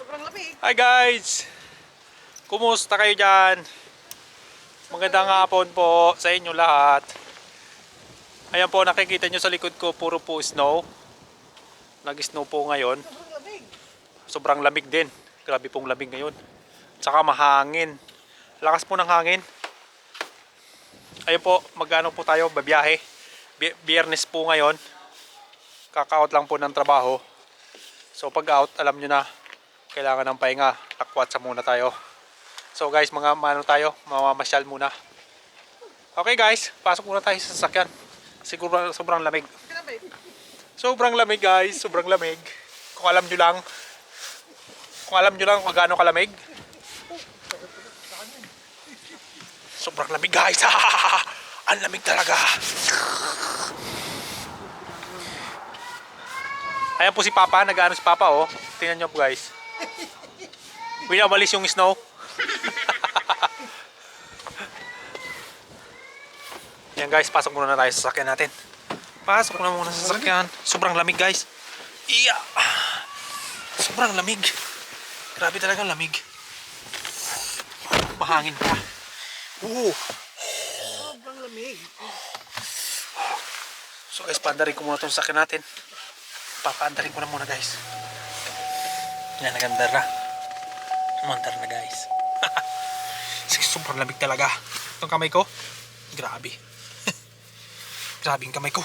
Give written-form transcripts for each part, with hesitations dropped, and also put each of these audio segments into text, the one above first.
Sobrang lamig. Hi guys! Kumusta kayo dyan? Magandang hapon po sa inyo lahat. Ayan po, nakikita nyo sa likod ko, puro po snow. Nag-snow po ngayon. Sobrang lamig. Sobrang lamig din. Grabe pong lamig ngayon. Tsaka mahangin. Lakas po ng hangin. Ayun po, magano po tayo, babiyahe. Biyernes po ngayon. Kaka-out lang po ng trabaho. So pag out, alam nyo na, kailangan ng pahinga. Takwatsa muna tayo. So guys, mamamasyal muna. Okay guys, pasok muna tayo sa sasakyan. Siguro sobrang lamig. Sobrang lamig guys, sobrang lamig. Kung alam nyo lang kung gaano kalamig. Sobrang lamig guys. Ang lamig talaga. Ayan po si Papa, nag-ano si Papa oh. Tingnan nyo po guys. Winawalis yung snow. Yan guys, pasok muna tayo sa sasakyan natin. Pasok na muna sa sasakyan. Sobrang lamig guys. Iya. Sobrang lamig. Grabe talaga lamig. Mahangin pa. Sobrang lamig. So guys, paandarin ko muna itong sasakyan natin. Papaandarin ko na muna guys. Yan, nagandar na. Umandar na guys. Sobrang lamig talaga. Itong kamay ko, grabe. Grabe yung kamay ko.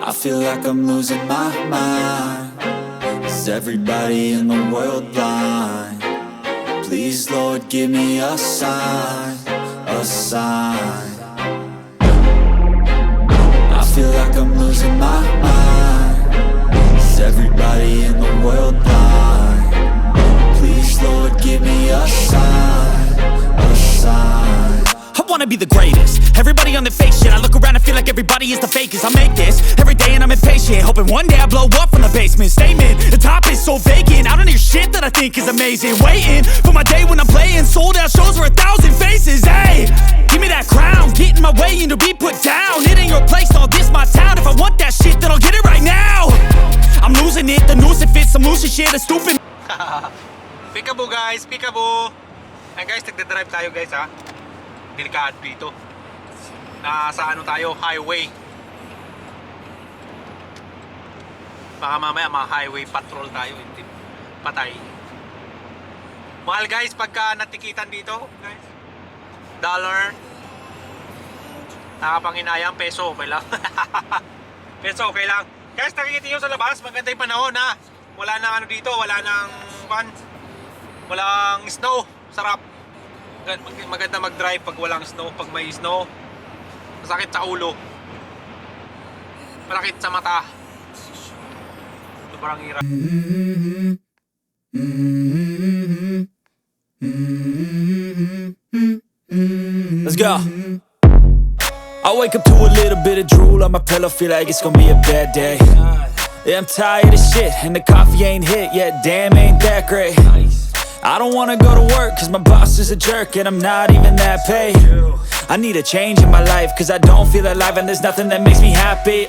I feel like I'm losing my mind. Is everybody in the world blind? Please Lord, give me a sign, a sign. I feel like I'm losing my mind. Is everybody in the world blind? Please Lord, give me a sign, a sign. I wanna be the greatest. Everybody on the fake shit. I look around and feel like everybody is the fakest. I make this every day and I'm impatient, hoping one day I blow up from the basement. Statement, the top is so vacant. I don't hear shit that I think is amazing. Waiting for my day when I'm playing sold out shows for 1,000 faces. Hey, give me that crown, get in my way and to be put down. It ain't your place, all this my town. If I want that shit, then I'll get it right now. I'm losing it, the noose it fits. I'm losing shit, a stupid. Peekaboo guys, peekaboo. Ayan guys, nagdadrive tayo guys ha. Delikado dito. Nasa ano tayo, highway. Baka mamaya highway patrol tayo, hindi patay. Mahal guys pagka natikitan dito guys. Dollar. Nakapanginayang peso, okay lang. Peso okay lang. Guys, nakikita nyo sa labas, maganda yung panahon ha. Wala nang ano dito, walang snow. Sarap. Maganda mag-drive pag walang snow. Pag may snow, masakit sa ulo, malakit sa mata. Sobrang hirap. Let's go. I wake up to a little bit of drool on my pillow, feel like it's gonna be a bad day. Yeah, I'm tired of shit and the coffee ain't hit yet, damn ain't that great. I don't wanna go to work cause my boss is a jerk and I'm not even that paid. I need a change in my life cause I don't feel alive and there's nothing that makes me happy.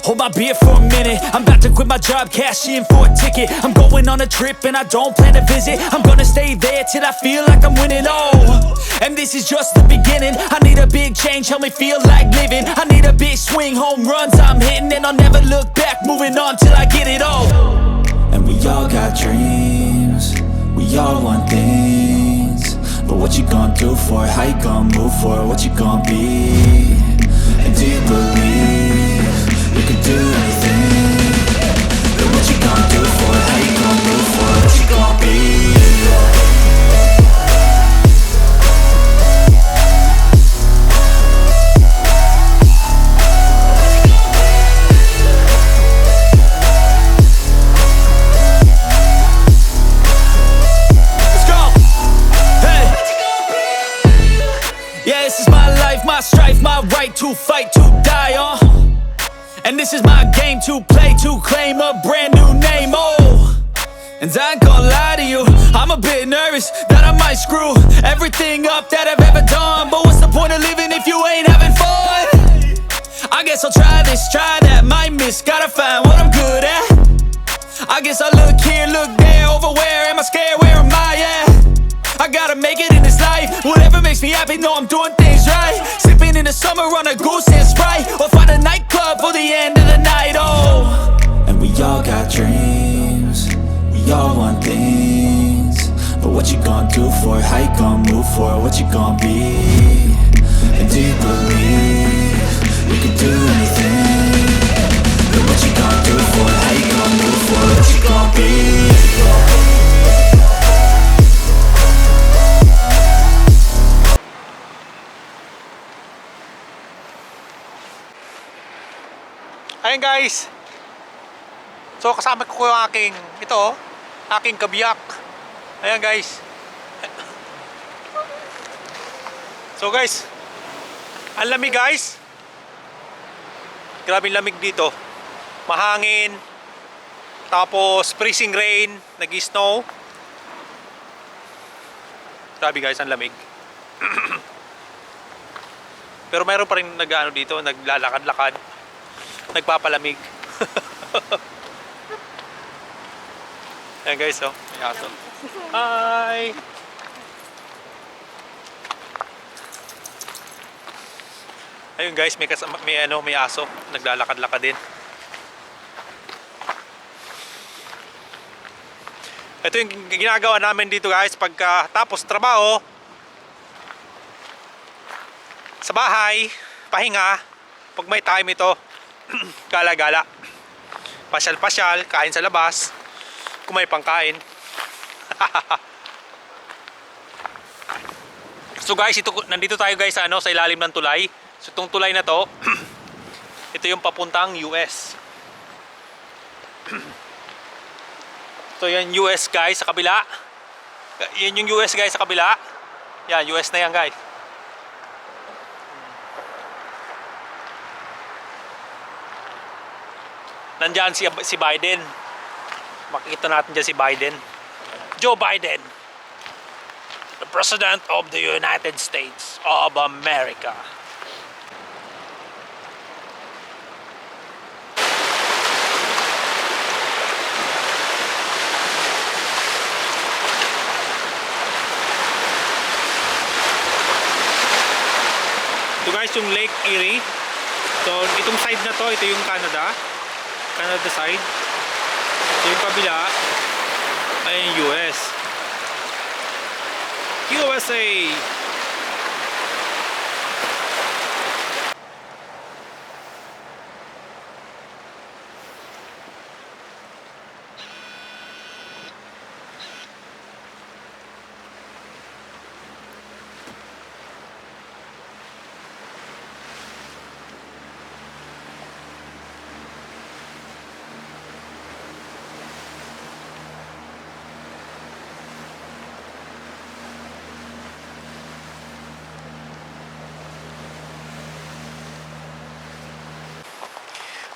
Hold my beer for a minute, I'm about to quit my job, cash in for a ticket. I'm going on a trip and I don't plan to visit. I'm gonna stay there till I feel like I'm winning, and this is just the beginning. I need a big change, help me feel like living. I need a big swing, home runs I'm hitting, and I'll never look back, moving on till I get it all. And we all got dreams, we all want things, but what you gonna do for it? How you gonna move for it? What you gonna be? And do you believe you can do anything? But what you gonna do for it? How you gonna move for it? What you gonna be? My strife, my right to fight, to die on. And this is my game to play, to claim a brand new name, And I ain't gonna lie to you, I'm a bit nervous that I might screw everything up that I've ever done. But what's the point of living if you ain't having fun? I guess I'll try this, try that, might miss, gotta find what I'm guess I look here, look there, over where am I scared, where am I at? I gotta make it in this life, whatever makes me happy, know I'm doing things right. Sipping in the summer on a goose and Sprite, or find a nightclub for the end of the night, oh. And we all got dreams, we all want things. But what you gonna do for it, how you gonna move for it, what you gonna be? And do you believe you can do anything? But what you gonna do for it, how you gonna move for it, what you gonna be? Ayan guys. So kasama ko yung aking aking kabiyak. Ayan guys. So guys, ang lamig guys. Grabe lamig dito. Mahangin. Tapos freezing rain, nag-snow. Grabe guys, ang lamig. Pero mayroon pa rin nag-ano dito, naglalakad-lakad. Nagpapalamig. Ayan guys, oh, may aso. Hi! Ayun guys, may aso, naglalakad-lakad din. Ito yung ginagawa namin dito guys pagka tapos trabaho sa bahay, pahinga, pag may time ito. Gala-gala, pasyal-pasyal, kain sa labas kung may pangkain. So guys, nandito tayo guys sa ilalim ng tulay. So itong tulay na to ito yung papuntang US. So yan US guys sa kabila. Yan yung US guys sa kabila. Yan, US na yan guys. Nandyan si Biden. Makikita natin dyan si Biden. Joe Biden, the President of the United States of America. Ito guys yung Lake Erie. So itong side na to, ito yung Canada side. So yung kabila ay yung US. USA.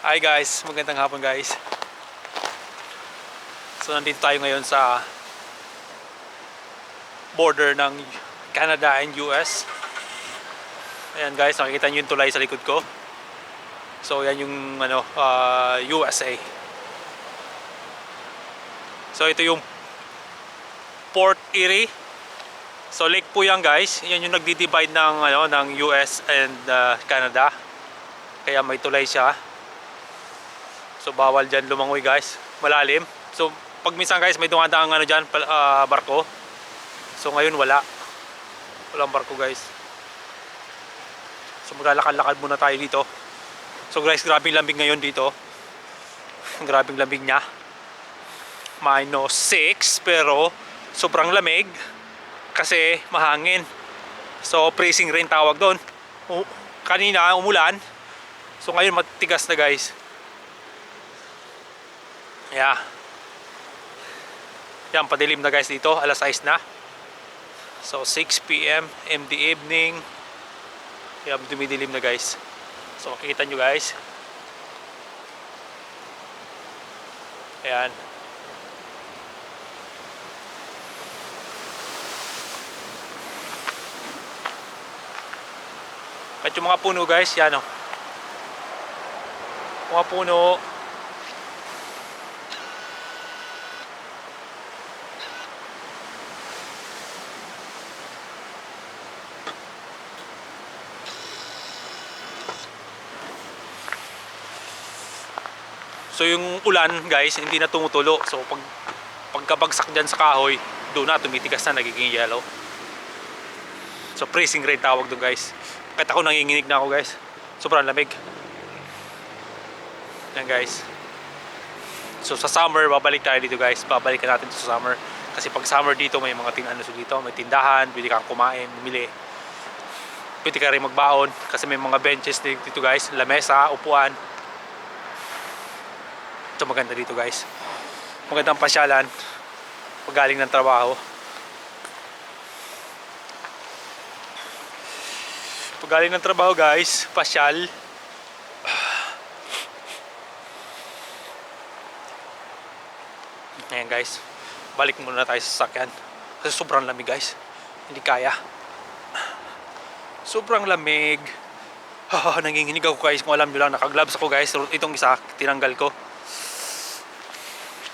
Hi guys, magandang hapon guys. So nandito tayo ngayon sa border ng Canada and US. Ayan guys, nakikita nyo yung tulay sa likod ko. So yan yung USA. So ito yung Port Erie. So lake po yan guys. Yan yung nagdi-divide ng US and Canada. Kaya may tulay siya. So bawal dyan lumangoy guys, malalim. So pag minsan guys may dumadaang dyan, barko. So ngayon walang barko guys. So maglalakad-lakad muna tayo dito. So guys, grabing lamig ngayon dito. Grabing lamig niya. -6 pero sobrang lamig kasi mahangin. So freezing rain tawag doon. Kanina umulan. So ngayon matigas na guys. Yeah. Yan, padilim na guys dito. Alas 6 na. So 6 PM in the evening. Kaya dumidilim na guys. So makikita nyo guys. Ayan. At yung mga puno guys, yan o. Mga puno. So yung ulan guys, hindi na tumutulo. So pagkabagsak dyan sa kahoy, doon na tumitigas na, nagiging yellow. So freezing rain tawag doon guys. Kahit ako nanginginig na ako guys. Sobrang lamig. Yan guys. So sa summer, babalik tayo dito guys. Babalikan natin ito sa summer. Kasi pag summer dito, may mga dito, may tindahan, pwede kang kumain, bumili. Pwede ka rin magbaon kasi may mga benches dito guys, lamesa, upuan. Ito maganda dito guys. Magandang pasyalan pag galing ng trabaho. Pag galing ng trabaho guys, pasyal. Ayan guys, balik muna tayo sa sasakyan kasi sobrang lamig guys, hindi kaya, sobrang lamig. Nanginginig ako guys, kung alam nyo lang, naka-gloves ako guys. Itong isa, tinanggal ko.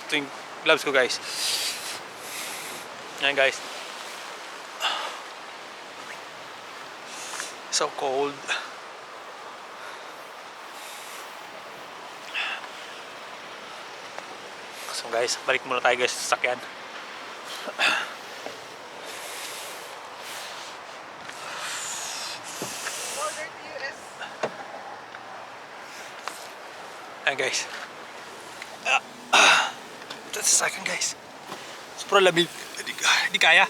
Ito yung gloves ko guys. Ayan guys, so cold. So guys, balik muna tayo guys sa sasakyan. Ayan guys. Ito sa sasakyan guys. Sobrang lamig. Hindi kaya.